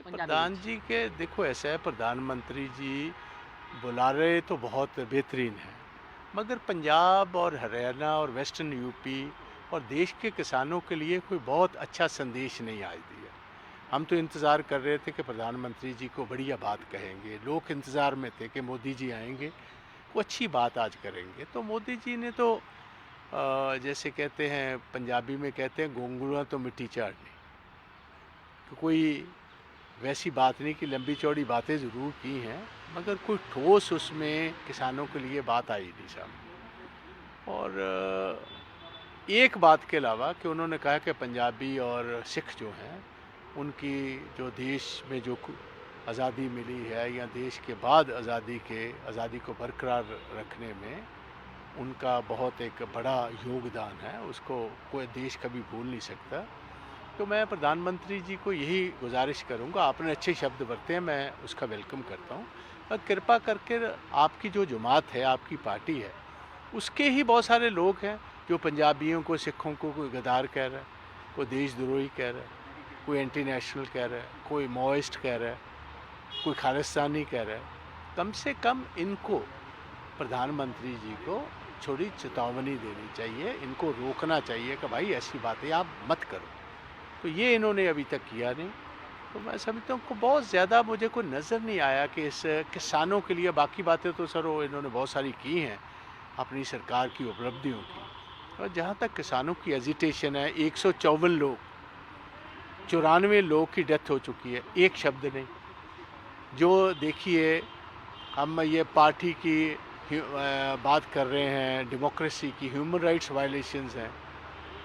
पंजाबी प्रधान विच? जी के देखो ऐसा है, प्रधानमंत्री जी बुला रहे तो बहुत बेहतरीन है, मगर पंजाब और हरियाणा और वेस्टर्न यूपी और देश के किसानों के लिए कोई बहुत अच्छा संदेश नहीं आज दिया। हम तो इंतज़ार कर रहे थे कि प्रधानमंत्री जी को बढ़िया बात कहेंगे, लोग इंतज़ार में थे कि मोदी जी आएंगे, वो अच्छी बात आज करेंगे। तो मोदी जी ने तो जैसे कहते हैं पंजाबी में कहते हैं घुंघरूआं तो मिट्टी चाटनी, कि कोई वैसी बात नहीं कि लंबी चौड़ी बातें ज़रूर की हैं, मगर कोई ठोस उसमें किसानों के लिए बात आई नहीं सामने। और एक बात के अलावा कि उन्होंने कहा कि पंजाबी और सिख जो हैं, उनकी जो देश में जो आज़ादी मिली है या देश के बाद आज़ादी को बरकरार रखने में उनका बहुत एक बड़ा योगदान है, उसको कोई देश कभी भूल नहीं सकता। तो मैं प्रधानमंत्री जी को यही गुजारिश करूंगा, आपने अच्छे शब्द बरते हैं, मैं उसका वेलकम करता हूं। और कृपा करके आपकी जो जमात है, आपकी पार्टी है, उसके ही बहुत सारे लोग हैं जो पंजाबियों को, सिखों को कोई गद्दार कह रहा है, कोई देशद्रोही कह रहा है, कोई एंटी नेशनल कह रहा है, कोई माओइस्ट कह रहा है, कोई खालिस्तानी कह रहा है। कम से कम इनको, प्रधानमंत्री जी को थोड़ी चेतावनी देनी चाहिए, इनको रोकना चाहिए कि भाई ऐसी बातें आप मत करो। तो ये इन्होंने अभी तक किया नहीं। तो मैं समझता हूँ कि बहुत ज़्यादा मुझे कोई नज़र नहीं आया कि इस किसानों के लिए, बाकी बातें तो सर वो इन्होंने बहुत सारी की हैं अपनी सरकार की उपलब्धियों की। और जहाँ तक किसानों की एजिटेशन है, 154 लोग, 94 लोग की डेथ हो चुकी है, एक शब्द नहीं। जो देखिए, हम ये पार्टी की बात कर रहे हैं, डेमोक्रेसी की, ह्यूमन राइट्स वायलेशंस हैं।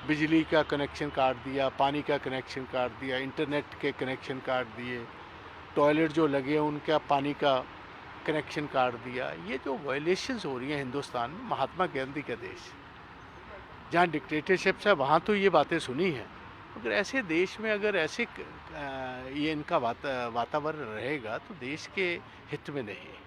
बिजली का कनेक्शन काट दिया, पानी का कनेक्शन काट दिया, इंटरनेट के कनेक्शन काट दिए, टॉयलेट जो लगे हैं उनका पानी का कनेक्शन काट दिया। ये जो वायलेशंस हो रही हैं हिंदुस्तान में, महात्मा गांधी का देश, जहाँ डिक्टेटरशिप है, वहाँ तो ये बातें सुनी हैं। मगर ऐसे देश में अगर ऐसे ये इनका वातावरण रहेगा तो देश के हित में नहीं है।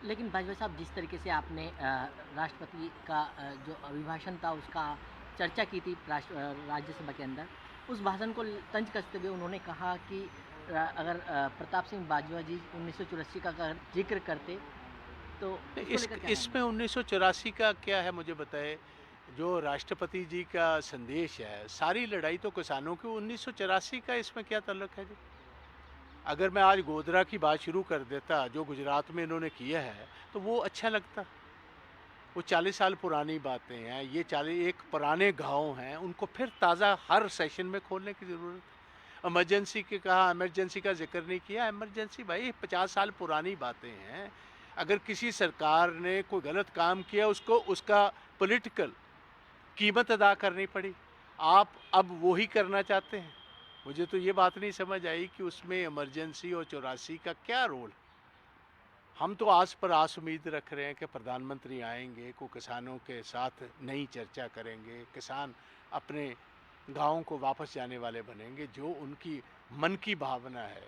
लेकिन बाजवा साहब, जिस तरीके से आपने राष्ट्रपति का जो अभिभाषण था उसका चर्चा की थी राज्यसभा के अंदर, उस भाषण को तंज कसते हुए उन्होंने कहा कि अगर प्रताप सिंह बाजवा जी 1984 का अगर जिक्र करते तो उसको इस लेकर क्या कहना इसमें है? 1984 का क्या है मुझे बताए। जो राष्ट्रपति जी का संदेश है, सारी लड़ाई तो किसानों की, 1984 का इसमें क्या ताल्लुक है जी। अगर मैं आज गोधरा की बात शुरू कर देता जो गुजरात में इन्होंने किया है, तो वो अच्छा लगता। वो 40 साल पुरानी बातें हैं, ये 40 एक पुराने घाव हैं, उनको फिर ताज़ा हर सेशन में खोलने की ज़रूरत है। इमरजेंसी के कहा, इमरजेंसी का जिक्र नहीं किया। इमरजेंसी भाई 50 साल पुरानी बातें हैं। अगर किसी सरकार ने कोई गलत काम किया, उसको उसका पॉलिटिकल कीमत अदा करनी पड़ी। आप अब वो ही करना चाहते हैं। मुझे तो ये बात नहीं समझ आई कि उसमें इमरजेंसी और 84 का क्या रोल है। हम तो आस पर आस उम्मीद रख रहे हैं कि प्रधानमंत्री आएंगे, को किसानों के साथ नई चर्चा करेंगे, किसान अपने गाँव को वापस जाने वाले बनेंगे, जो उनकी मन की भावना है।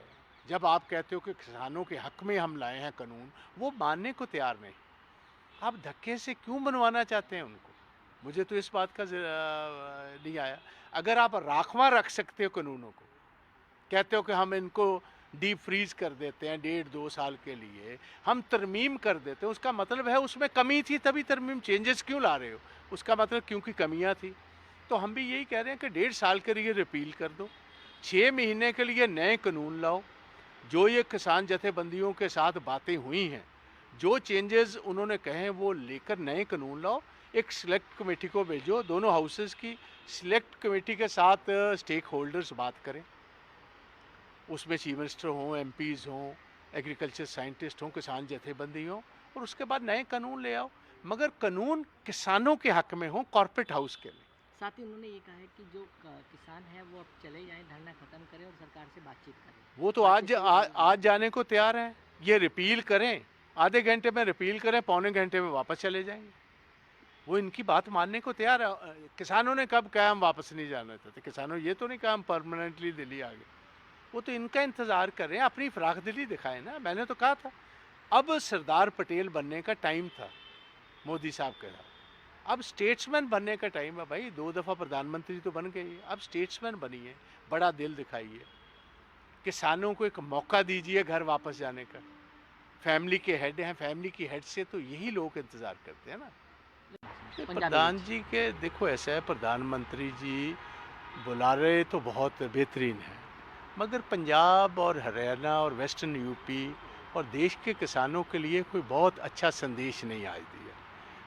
जब आप कहते हो कि किसानों के हक में हम लाए हैं कानून, वो मानने को तैयार नहीं। आप धक्के से क्यों बनवाना चाहते हैं उनको? मुझे तो इस बात का नहीं आया। अगर आप राखवा रख सकते हो कानूनों को, कहते हो कि हम इनको डीप फ्रीज कर देते हैं 1.5-2 साल के लिए, हम तरमीम कर देते हैं, उसका मतलब है उसमें कमी थी तभी तरमीम, चेंजेस क्यों ला रहे हो? उसका मतलब क्योंकि कमियां थी। तो हम भी यही कह रहे हैं कि 1.5 साल के लिए रिपील कर दो, 6 महीने के लिए नए कानून लाओ। जो ये किसान जथेबंदियों के साथ बातें हुई हैं, जो चेंजेस उन्होंने कहे हैं, वो लेकर नए कानून लाओ। एक सिलेक्ट कमेटी को भेजो, दोनों हाउसेस की सिलेक्ट कमेटी के साथ स्टेक होल्डर्स बात करें। उसमें चीफ मिनिस्टर हों, एमपीज़ हों, एग्रीकल्चर साइंटिस्ट हों, किसान जथेबंदी हों, और उसके बाद नए कानून ले आओ। मगर कानून किसानों के हक में हों, कॉर्पोरेट हाउस के लिए। साथ ही उन्होंने ये कहा है कि जो किसान है वो अब चले जाएं, धरना खत्म करें और सरकार से बातचीत करें, वो तो बातचीत के लिए आगे आज बढ़ें। जाने को तैयार हैं। ये रिपील करें, आधे घंटे में रिपील करें, पौने घंटे में वापस चले जाएंगे। वो इनकी बात मानने को तैयार है। किसानों ने कब कहा हम वापस नहीं जाना चाहते? किसानों ये तो नहीं कहा हम परमानेंटली दिल्ली आ गए। वो तो इनका इंतज़ार कर रहे हैं, अपनी फराख दिली दिखाएं ना। मैंने तो कहा था, अब सरदार पटेल बनने का टाइम था मोदी साहब के साथ। अब स्टेट्समैन बनने का टाइम है भाई। 2 दफ़ा प्रधानमंत्री तो बन गए, अब स्टेट्समैन बनिए, बड़ा दिल दिखाइए। किसानों को एक मौका दीजिए घर वापस जाने का। फैमिली के हेड हैं, फैमिली की हेड से तो यही लोग इंतज़ार करते हैं ना। पंजाबी प्रधान ਵਿੱਚ जी के देखो ऐसा है, प्रधानमंत्री जी बुलारे तो बहुत बेहतरीन हैं, मगर पंजाब और हरियाणा और वेस्टर्न यूपी और देश के किसानों के लिए कोई बहुत अच्छा संदेश नहीं आज दिया।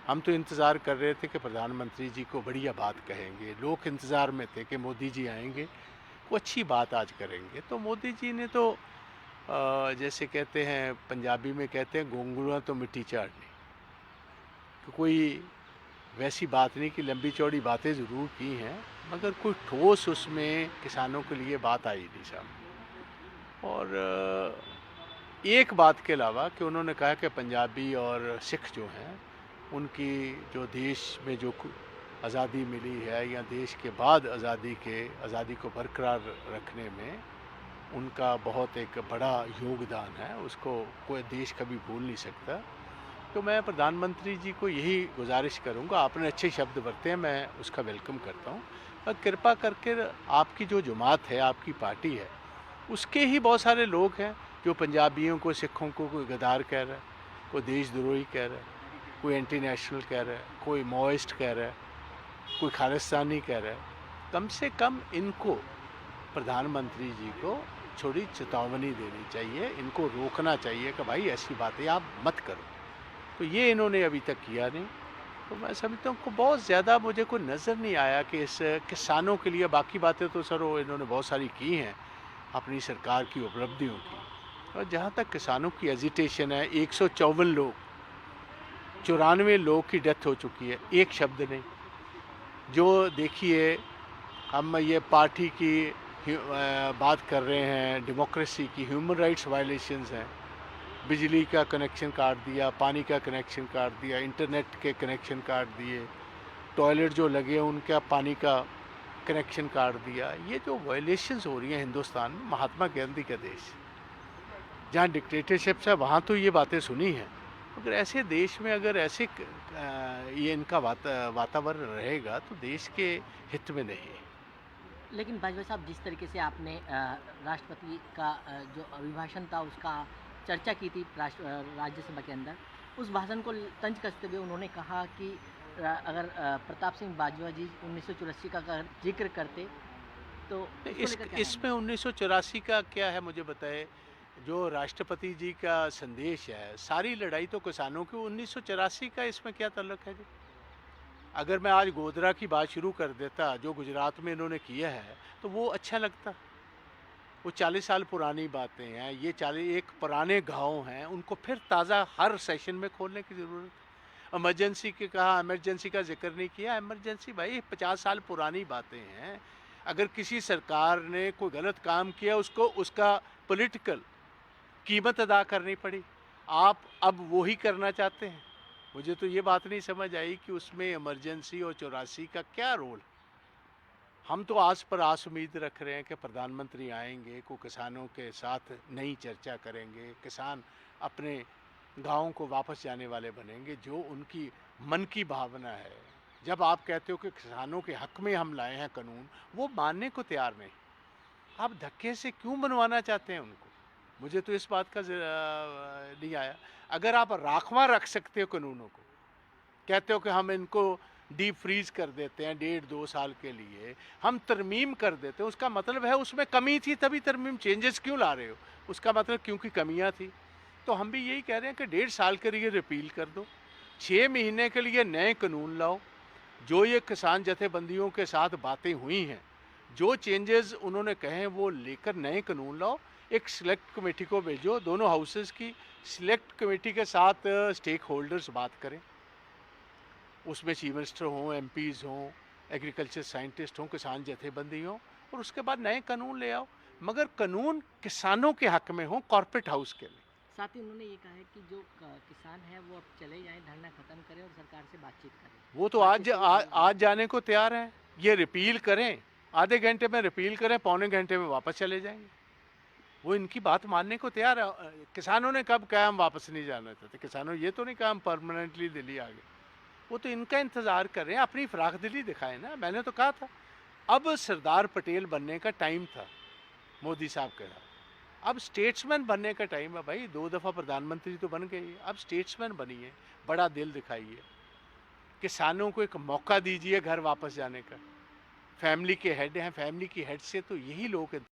हम तो इंतज़ार कर रहे थे कि प्रधानमंत्री जी को बढ़िया बात कहेंगे, लोग इंतज़ार में थे कि मोदी जी आएंगे, वो अच्छी बात आज करेंगे। तो मोदी जी ने तो जैसे कहते हैं पंजाबी में कहते हैं घुंघरूआं तो मिट्टी चाटनी, तो कोई वैसी बात नहीं कि लंबी चौड़ी बातें ज़रूर की हैं, मगर कोई ठोस उसमें किसानों के लिए बात आई नहीं सामने। और एक बात के अलावा कि उन्होंने कहा कि पंजाबी और सिख जो हैं उनकी जो देश में जो आज़ादी मिली है या देश के बाद आज़ादी को बरकरार रखने में उनका बहुत एक बड़ा योगदान है, उसको कोई देश कभी भूल नहीं सकता। तो मैं प्रधानमंत्री जी को यही गुजारिश करूंगा, आपने अच्छे शब्द बरते हैं, मैं उसका वेलकम करता हूं। और कृपा करके आपकी जो जमात है, आपकी पार्टी है, उसके ही बहुत सारे लोग हैं जो पंजाबियों को, सिखों को कोई गद्दार कह रहा है, कोई देशद्रोही कह रहा है, कोई एंटी नेशनल कह रहा है, कोई माओइस्ट कह रहा है, कोई खालिस्तानी कह रहा है। कम से कम इनको प्रधानमंत्री जी को थोड़ी चेतावनी देनी चाहिए, इनको रोकना चाहिए कि भाई ऐसी बातें आप मत करो। तो ये इन्होंने अभी तक किया नहीं। तो मैं समझता हूँ कि बहुत ज़्यादा मुझे कोई नज़र नहीं आया कि इस किसानों के लिए, बाकी बातें तो सर वो इन्होंने बहुत सारी की हैं अपनी सरकार की उपलब्धियों की। और जहाँ तक किसानों की एजिटेशन है, 154 लोग, 94 लोग की डेथ हो चुकी है, एक शब्द नहीं। जो देखिए हम ये पार्टी की बात कर रहे हैं, डेमोक्रेसी की, ह्यूमन राइट्स वायलेशंस हैं, बिजली का कनेक्शन काट दिया, पानी का कनेक्शन काट दिया, इंटरनेट के कनेक्शन काट दिए, टॉयलेट जो लगे उनका पानी का कनेक्शन काट दिया। ये जो वायलेशंस हो रही हैं हिंदुस्तान में, महात्मा गांधी का देश, जहाँ डिक्टेटरशिप्स है वहाँ तो ये बातें सुनी हैं, मगर ऐसे देश में अगर ऐसे ये इनका वातावरण रहेगा तो देश के हित में नहीं है। लेकिन भाजपा साहब, जिस तरीके से आपने राष्ट्रपति का जो अभिभाषण था उसका चर्चा की थी राज्यसभा के अंदर, उस भाषण को तंज कसते हुए उन्होंने कहा कि अगर प्रताप सिंह बाजवा जी 1984 का अगर जिक्र करते तो उसको लेकर क्या इसमें 1984 का क्या है मुझे बताए। जो राष्ट्रपति जी का संदेश है, सारी लड़ाई तो किसानों की, 1984 का इसमें क्या ताल्लुक है जी। अगर मैं आज गोधरा की बात शुरू कर देता जो गुजरात में इन्होंने किया है तो वो अच्छा लगता। वो 40 साल पुरानी बातें हैं, ये 40 एक पुराने घाव हैं, उनको फिर ताज़ा हर सेशन में खोलने की ज़रूरत है। इमरजेंसी के कहा, इमरजेंसी का जिक्र नहीं किया। इमरजेंसी भाई 50 साल पुरानी बातें हैं। अगर किसी सरकार ने कोई गलत काम किया, उसको उसका पॉलिटिकल कीमत अदा करनी पड़ी। आप अब वो ही करना चाहते हैं। मुझे तो ये बात नहीं समझ आई कि उसमें इमरजेंसी और 84 का क्या रोल। हम तो आस पर आस उम्मीद रख रहे हैं कि प्रधानमंत्री आएंगे, को किसानों के साथ नई चर्चा करेंगे, किसान अपने गाँव को वापस जाने वाले बनेंगे, जो उनकी मन की भावना है। जब आप कहते हो कि किसानों के हक में हम लाए हैं कानून, वो मानने को तैयार नहीं। आप धक्के से क्यों बनवाना चाहते हैं उनको? मुझे तो इस बात का नहीं आया। अगर आप राखवां रख सकते हो कानूनों को, कहते हो कि हम इनको डीप फ्रीज कर देते हैं 1.5-2 साल के लिए, हम तरमीम कर देते हैं, उसका मतलब है उसमें कमी थी तभी तरमीम, चेंजेस क्यों ला रहे हो? उसका मतलब क्योंकि कमियां थी। तो हम भी यही कह रहे हैं कि 1.5 साल के लिए रिपील कर दो, 6 महीने के लिए नए कानून लाओ। जो ये किसान जथेबंदियों के साथ बातें हुई हैं, जो चेंजेस उन्होंने कहे हैं, वो लेकर नए कानून लाओ। एक सिलेक्ट कमेटी को भेजो, दोनों हाउसेस की सिलेक्ट कमेटी के साथ स्टेक होल्डर्स बात करें, उसमें चीफ मिनिस्टर हों, एमपीज़ हों, एग्रीकल्चर साइंटिस्ट हों, किसान जथेबंदी हों, और उसके बाद नए कानून ले आओ, मगर कानून किसानों के हक में हों, कॉर्पोरेट हाउस के लिए। साथ ही उन्होंने ये कहा है कि जो किसान है वो अब चले जाएं, धरना खत्म करें और सरकार से बातचीत करें। वो तो आज जाने को तैयार हैं। ये रिपील करें, आधे घंटे में रिपील करें, पौने घंटे में वापस चले जाएंगे। वो इनकी बात मानने को तैयार है। किसानों ने कब कहा हम वापस नहीं जाना चाहते? किसानों ये तो नहीं कहा हम परमानेंटली दिल्ली आ गए। वो तो इनका इंतज़ार कर रहे हैं, अपनी फराख दिली दिखाएं ना। मैंने तो कहा था अब सरदार पटेल बनने का टाइम था, मोदी साहब कहा अब स्टेट्समैन बनने का टाइम है भाई, 2 दफ़ा प्रधानमंत्री तो बन गए, अब स्टेट्समैन बनिए, बड़ा दिल दिखाइए, किसानों को एक मौका दीजिए घर वापस जाने का। फैमिली के हेड हैं, फैमिली की हेड से तो यही लोग हैं।